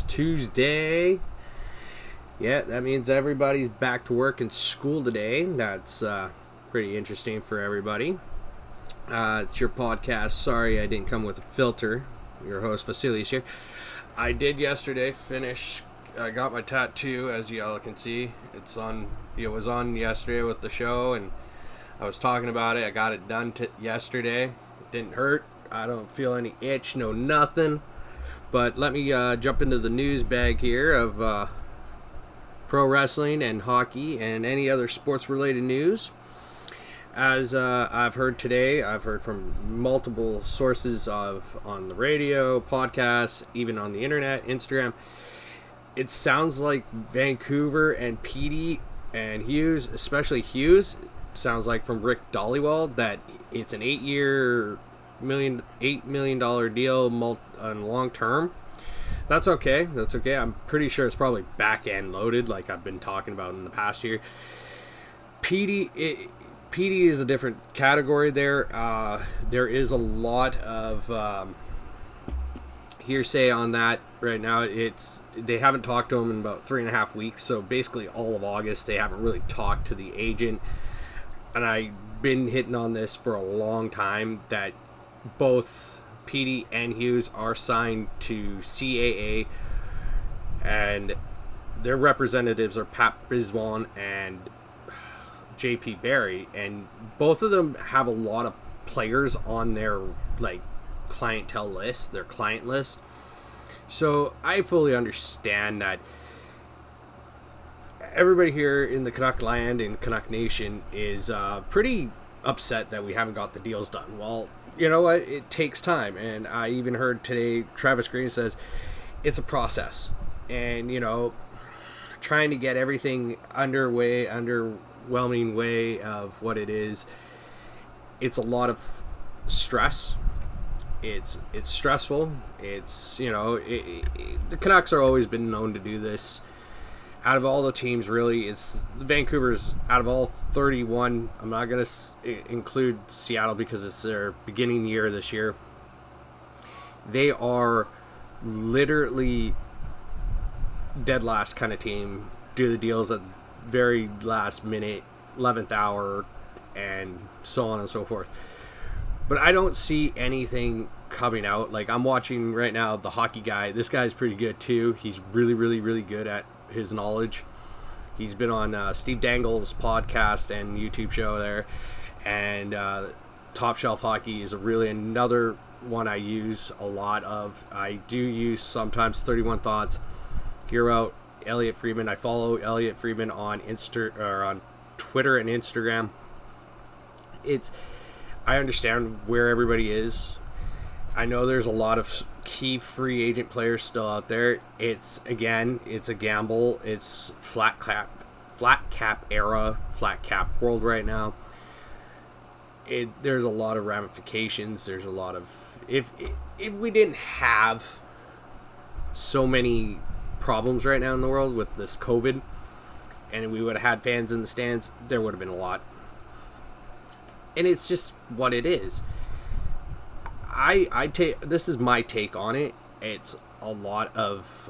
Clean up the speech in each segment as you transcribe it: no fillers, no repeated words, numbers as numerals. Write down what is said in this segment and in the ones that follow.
Tuesday. Yeah, that means everybody's back to work and school today. That's pretty interesting for everybody. It's your podcast. Sorry I didn't come with a filter. Your host, Vasilis here. I did yesterday finish. I got my tattoo, as y'all can see. It was on yesterday with the show, and I was talking about it. I got it done yesterday. It didn't hurt. I don't feel any itch, no nothing. But let me jump into the news bag here of pro wrestling and hockey and any other sports-related news. As I've heard today, I've heard from multiple sources on the radio, podcasts, even on the internet, Instagram. It sounds like Vancouver and Petey and Hughes, especially Hughes, sounds like from Rick Dollywall, that it's an $8 million deal on long term. That's okay. I'm pretty sure it's probably back end loaded, like I've been talking about in the past year. Petey is a different category there. There is a lot of hearsay on that right now. They haven't talked to him in about 3.5 weeks, so basically all of August they haven't really talked to the agent. And I've been hitting on this for a long time that both Petey and Hughes are signed to CAA, and their representatives are Pat Biswan and JP Barry, and both of them have a lot of players on their clientele list, their client list. So I fully understand that everybody here in the Canuck land, in Canuck Nation, is pretty upset that we haven't got the deals done. Well, you know what? It takes time. And I even heard today, Travis Green says it's a process. And, trying to get everything underwhelming way of what it is, it's a lot of stress. It's stressful. It's, the Canucks are always been known to do this. Out of all the teams, really, it's Vancouver's, out of all 31, I'm not going to include Seattle because it's their beginning year this year. They are literally dead last kind of team, do the deals at very last minute, 11th hour, and so on and so forth. But I don't see anything coming out. Like, I'm watching right now the hockey guy. This guy's pretty good too. He's really, really, really good at his knowledge. He's been on Steve Dangle's podcast and YouTube show there, and Top Shelf Hockey is really another one I use a lot of. I do use sometimes 31 Thoughts. Hear out Elliot Friedman. I follow Elliot Friedman on on Twitter and Instagram. I understand where everybody is. I know there's a lot of key free agent players still out there. It's a gamble. It's flat cap era, flat cap world right now. There's a lot of ramifications. There's a lot of if we didn't have so many problems right now in the world with this COVID, and we would have had fans in the stands, there would have been a lot. And it's just what it is. This is my take on it. It's a lot of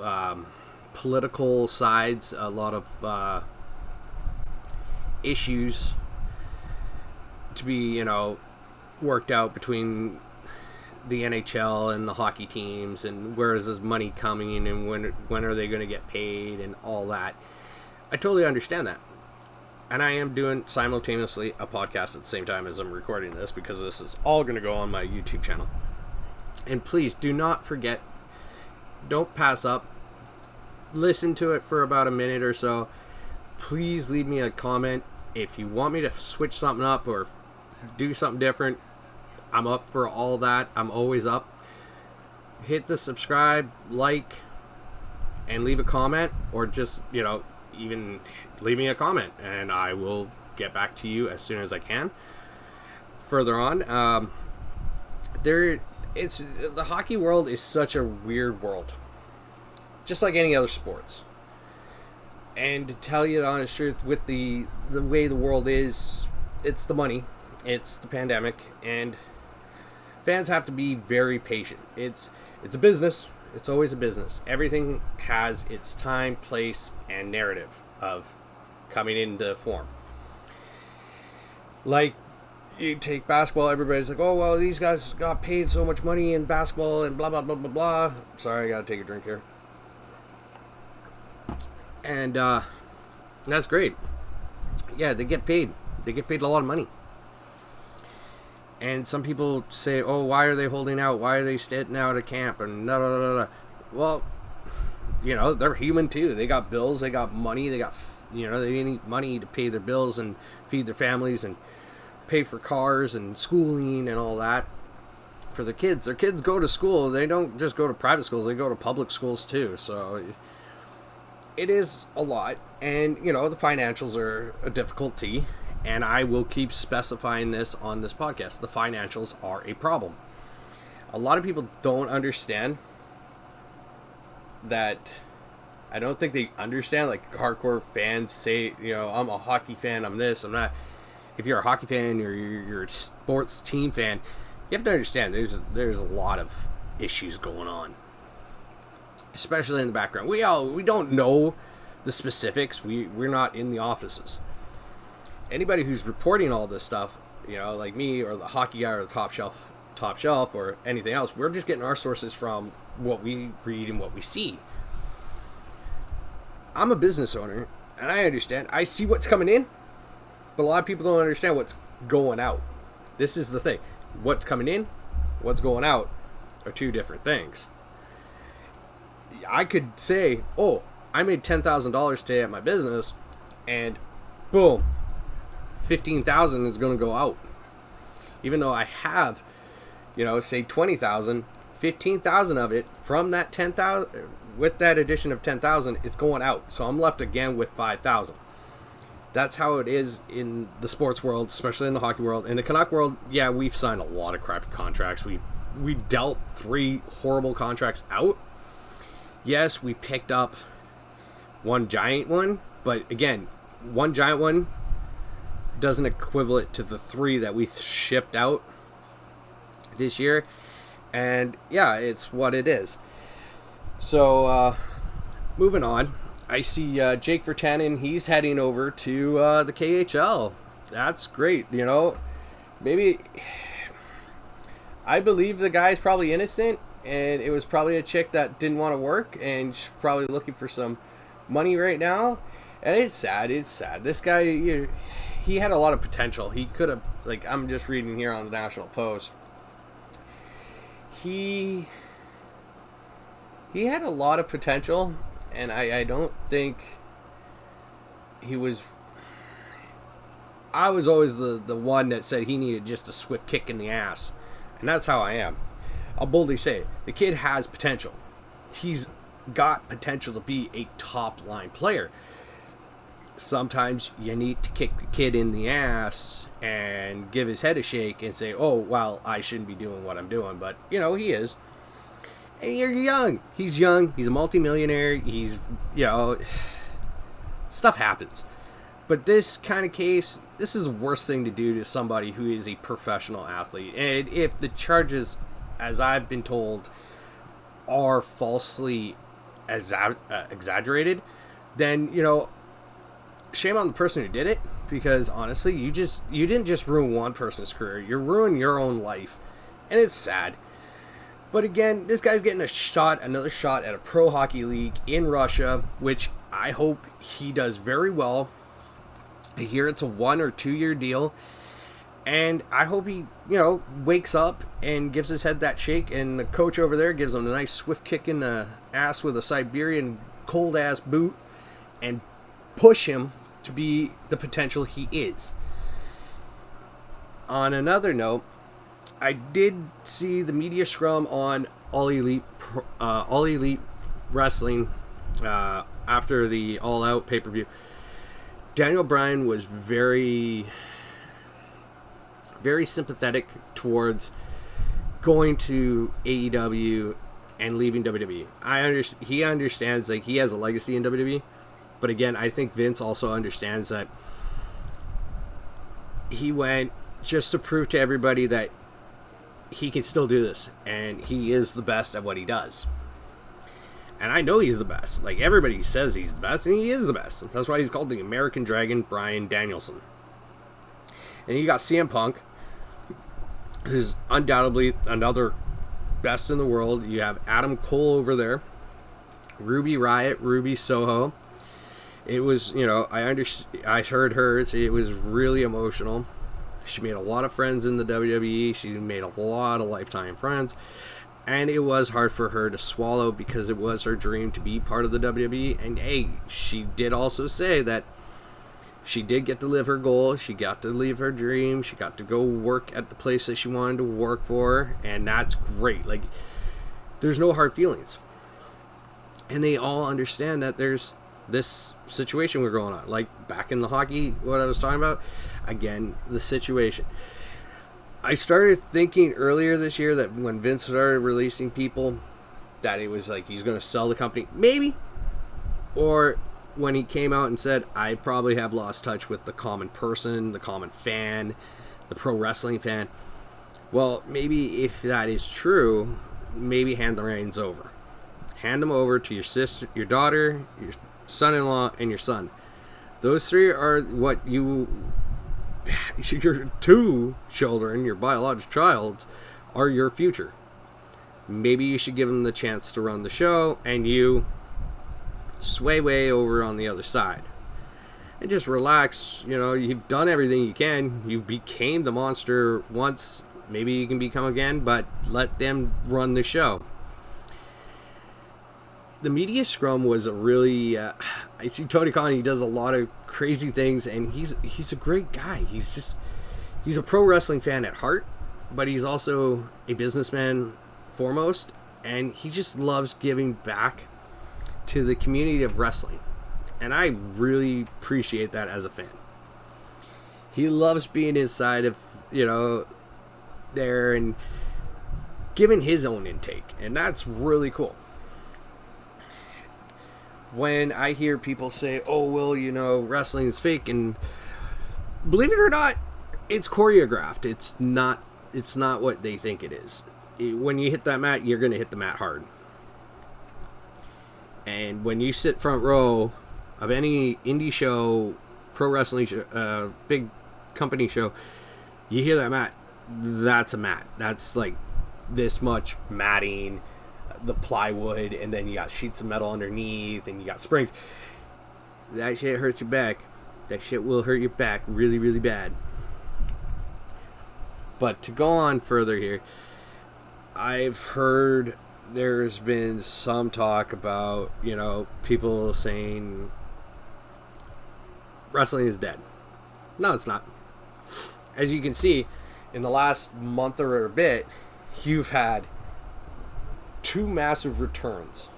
political sides, a lot of issues to be, worked out between the NHL and the hockey teams, and where is this money coming, and when are they going to get paid, and all that. I totally understand that. And I am doing simultaneously a podcast at the same time as I'm recording this, because this is all going to go on my YouTube channel. And please do not forget, don't pass up. Listen to it for about a minute or so. Please leave me a comment. If you want me to switch something up or do something different, I'm up for all that. I'm always up. Hit the subscribe, like, and leave a comment, or just, even leave me a comment, and I will get back to you as soon as I can. Further on, the hockey world is such a weird world, just like any other sports. And to tell you the honest truth, with the way the world is, it's the money, it's the pandemic, and fans have to be very patient. It's a business. It's always a business. Everything has its time, place, and narrative of coming into form. Like, you take basketball, everybody's like, oh, well, these guys got paid so much money in basketball and blah, blah, blah, blah, blah. Sorry, I gotta take a drink here. And that's great. Yeah, they get paid. They get paid a lot of money. And some people say, oh, why are they holding out? Why are they sitting out of camp? And da, da, da, da. Well, they're human too. They got bills. They got money. They got, they need money to pay their bills and feed their families and pay for cars and schooling and all that for their kids. Their kids go to school. They don't just go to private schools. They go to public schools too. So it is a lot. And, the financials are a difficulty. And I will keep specifying this on this podcast. The financials are a problem. A lot of people don't understand that. I don't think they understand, like hardcore fans say, I'm a hockey fan, I'm this, I'm that. If you're a hockey fan or you're a sports team fan, you have to understand there's a lot of issues going on. Especially in the background. We don't know the specifics. We're not in the offices. Anybody who's reporting all this stuff, like me or the hockey guy or the top shelf or anything else, we're just getting our sources from what we read and what we see. I'm a business owner, and I understand. I see what's coming in, but a lot of people don't understand what's going out. This is the thing. What's coming in, what's going out are two different things. I could say, oh, I made $10,000 today at my business, and boom, $15,000 is going to go out. Even though I have, say $20,000, $15,000 of it from that $10,000, with that addition of $10,000, it's going out. So I'm left again with $5,000. That's how it is in the sports world, especially in the hockey world. In the Canuck world, yeah, we've signed a lot of crappy contracts. We dealt 3 horrible contracts out. Yes, we picked up one giant one, but again, one giant one doesn't equivalent to the 3 that we shipped out this year. And yeah, it's what it is. So moving on, I see Jake Virtanen. He's heading over to the KHL. That's great. Maybe I believe the guy's probably innocent, and it was probably a chick that didn't want to work, and she's probably looking for some money right now. And it's sad. This guy, he had a lot of potential. He could have, I'm just reading here on the National Post. He had a lot of potential, and I don't think he was. I was always the one that said he needed just a swift kick in the ass, and that's how I am. I'll boldly say it. The kid has potential. He's got potential to be a top line player. Sometimes you need to kick the kid in the ass and give his head a shake and say, oh, well, I shouldn't be doing what I'm doing. But, he is. And you're young. He's young. He's a multimillionaire. He's, stuff happens. But this kind of case, this is the worst thing to do to somebody who is a professional athlete. And if the charges, as I've been told, are falsely exaggerated, then, shame on the person who did it, because honestly, you didn't just ruin one person's career, you're ruining your own life, and it's sad. But again, this guy's getting another shot at a pro hockey league in Russia, which I hope he does very well. I hear it's a 1 or 2 year deal, and I hope he, wakes up and gives his head that shake, and the coach over there gives him a nice swift kick in the ass with a Siberian cold ass boot, and push him to be the potential he is. On another note, I did see the media scrum on All Elite Wrestling after the All Out pay-per-view. Daniel Bryan was very, very sympathetic towards going to AEW and leaving WWE. He understands, he has a legacy in WWE. But again, I think Vince also understands that he went just to prove to everybody that he can still do this, and he is the best at what he does. And I know he's the best. Like, everybody says he's the best, and he is the best. That's why he's called the American Dragon, Bryan Danielson. And you got CM Punk, who's undoubtedly another best in the world. You have Adam Cole over there. Ruby Riott, Ruby Soho. It was, I heard hers. It was really emotional. She made a lot of friends in the WWE. She made a lot of lifetime friends. And it was hard for her to swallow because it was her dream to be part of the WWE. And hey, she did also say that she did get to live her goal. She got to live her dream. She got to go work at the place that she wanted to work for. And that's great. Like, there's no hard feelings. And they all understand that there's this situation we're going on. Like, back in the hockey, what I was talking about. Again, the situation. I started thinking earlier this year that when Vince started releasing people, that it was like he's going to sell the company. Maybe. Or when he came out and said, I probably have lost touch with the common person, the common fan, the pro wrestling fan. Well, maybe if that is true, maybe hand the reins over. Hand them over to your sister, your daughter, your son-in-law, and your son. Those three are what your two children, your biological child, are your future. Maybe you should give them the chance to run the show, and you sway way over on the other side. And just relax. You've done everything you can. You became the monster once. Maybe you can become again, but let them run the show. The media scrum was a really... I see Tony Khan, he does a lot of crazy things, and he's a great guy. He's a pro wrestling fan at heart, but he's also a businessman foremost, and he just loves giving back to the community of wrestling. And I really appreciate that as a fan. He loves being inside of, there and giving his own intake, and that's really cool. When I hear people say, oh, well, wrestling is fake, and believe it or not, it's choreographed. It's not what they think it is. When you hit that mat, you're going to hit the mat hard. And when you sit front row of any indie show, pro wrestling show, big company show, you hear that mat, that's a mat. That's like this much matting, the plywood, and then you got sheets of metal underneath, and you got springs. That shit hurts your back. That shit will hurt your back really, really bad. But to go on further here, I've heard there's been some talk about, people saying wrestling is dead. No, it's not. As you can see, in the last month or a bit, you've had two massive returns.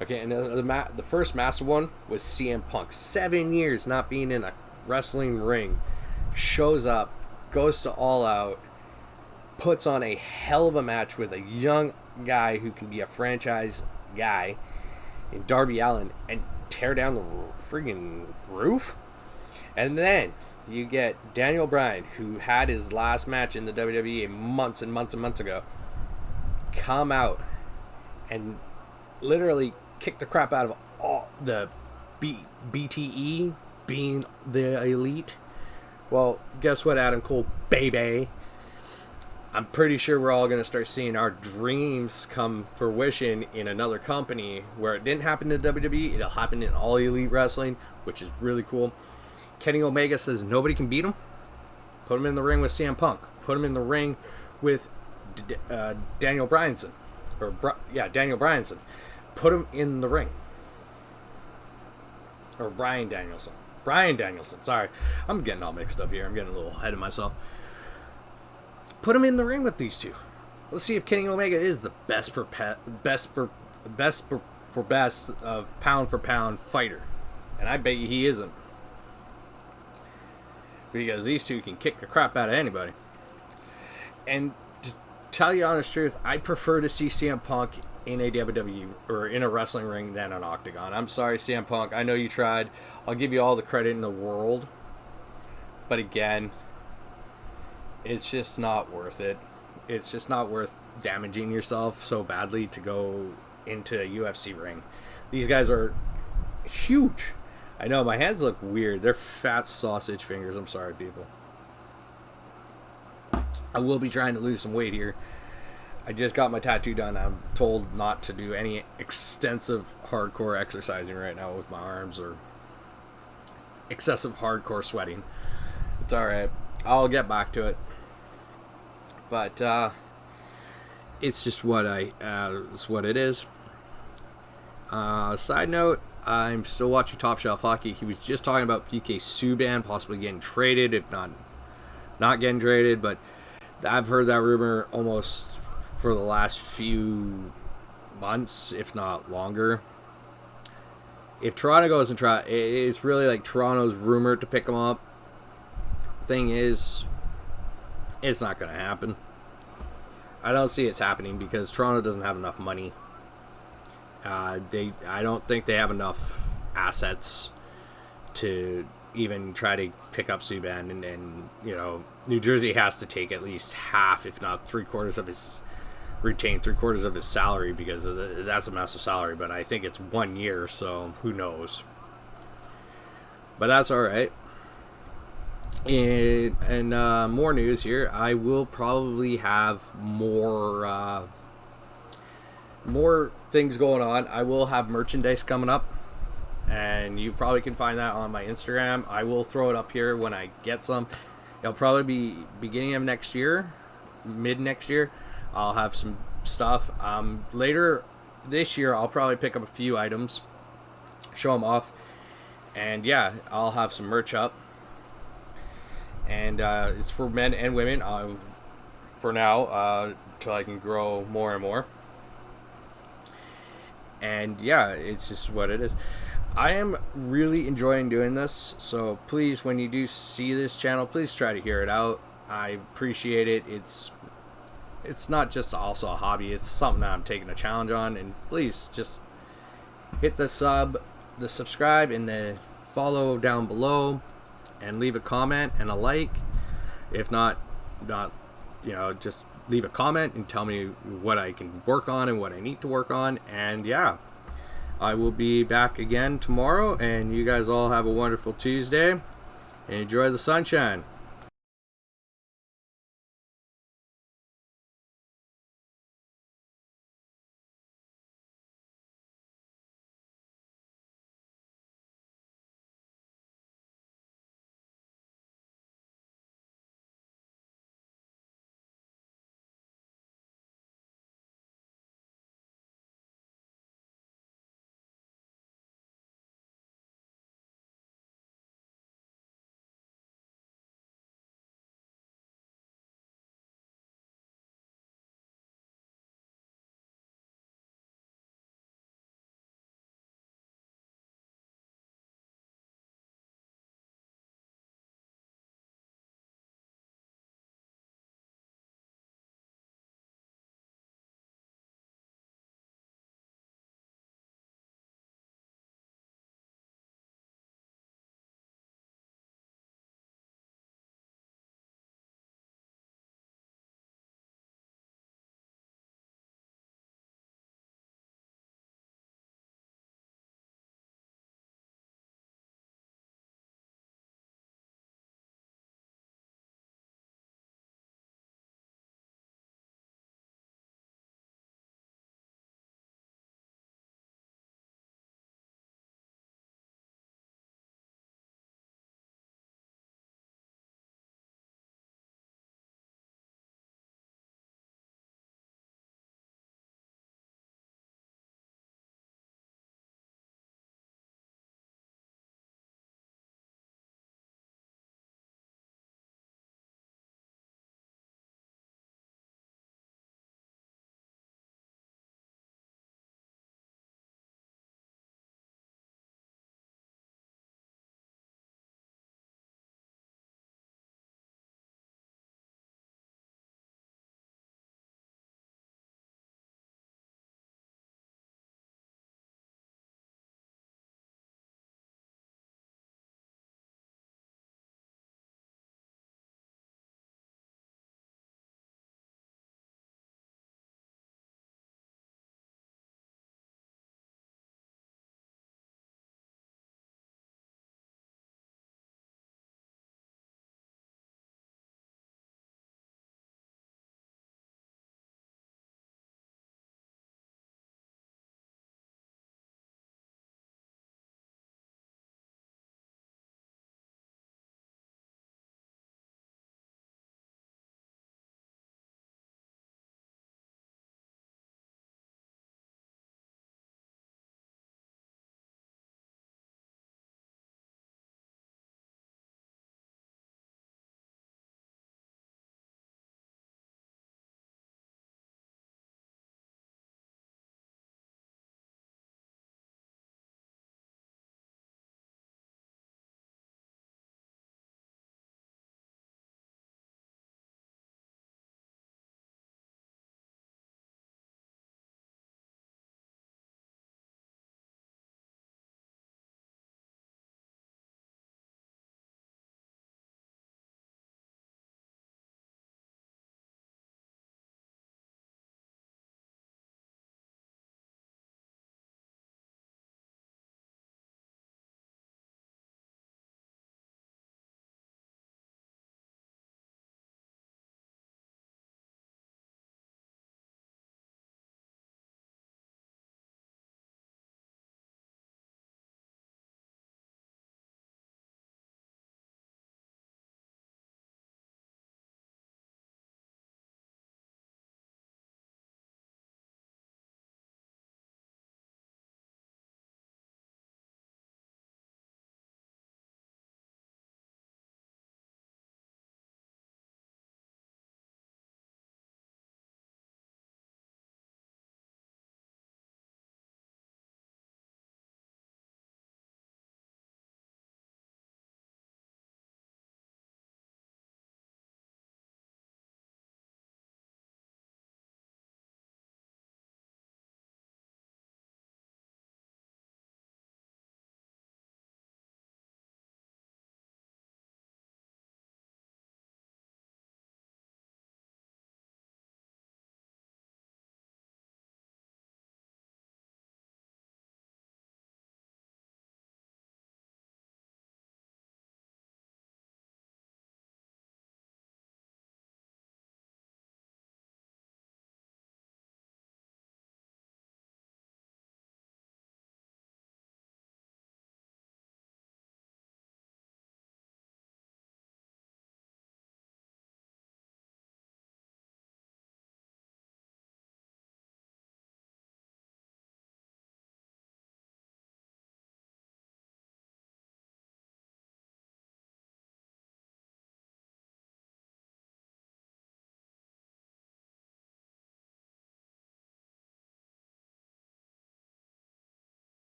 Okay, and the first massive one was CM Punk. 7 years not being in a wrestling ring. Shows up, goes to All Out, puts on a hell of a match with a young guy who can be a franchise guy in Darby Allin and tear down the friggin' roof. And then you get Daniel Bryan, who had his last match in the WWE months and months and months ago, come out and literally kick the crap out of all the BTE, being the elite. Well, guess what, Adam Cole, baby? I'm pretty sure we're all going to start seeing our dreams come fruition in another company where it didn't happen to WWE. It'll happen in All Elite Wrestling, which is really cool. Kenny Omega says nobody can beat him. Put him in the ring with CM Punk. Put him in the ring with Daniel Bryanson. Daniel Bryanson. Put him in the ring. Or Bryan Danielson. Bryan Danielson, sorry. I'm getting all mixed up here. I'm getting a little ahead of myself. Put him in the ring with these two. Let's see if Kenny Omega is the best of pound for pound fighter. And I bet you he isn't. Because these two can kick the crap out of anybody. And to tell you the honest truth, I'd prefer to see CM Punk in a WWE or in a wrestling ring than an octagon. I'm sorry, CM Punk. I know you tried. I'll give you all the credit in the world. But again, it's just not worth it. It's just not worth damaging yourself so badly to go into a UFC ring. These guys are huge. I know my hands look weird. They're fat sausage fingers. I'm sorry, people. I will be trying to lose some weight here. I just got my tattoo done. I'm told not to do any extensive hardcore exercising right now with my arms or excessive hardcore sweating. It's alright. I'll get back to it. But it's just what it's what it is. Side note, I'm still watching Top Shelf Hockey. He was just talking about PK Subban possibly getting traded, if not getting traded, but I've heard that rumor almost for the last few months, if not longer. If Toronto goes and try, it's really like Toronto's rumored to pick him up. Thing is, it's not going to happen. I don't see it's happening because Toronto doesn't have enough money. I don't think they have enough assets to even try to pick up Subban, and you know, New Jersey has to take at least half, if not three-quarters of his salary, because that's a massive salary. But I think it's 1 year, so who knows? But that's all right. And more news here. I will probably have more things going on. I will have merchandise coming up, and you probably can find that on my Instagram. I will throw it up here when I get some. It'll probably be beginning of next year, mid next year. I'll have some stuff. Later this year, I'll probably pick up a few items, show them off, and yeah, I'll have some merch up. And it's for men and women for now, till I can grow more and more. And yeah, it's just what it is. I am really enjoying doing this, so please, when you do see this channel, please try to hear it out. I appreciate it. It's not just also a hobby, it's something that I'm taking a challenge on, and please just hit the subscribe and the follow down below, and leave a comment and a like. If not, just leave a comment and tell me what I can work on and what I need to work on. And yeah, I will be back again tomorrow, and you guys all have a wonderful Tuesday and enjoy the sunshine.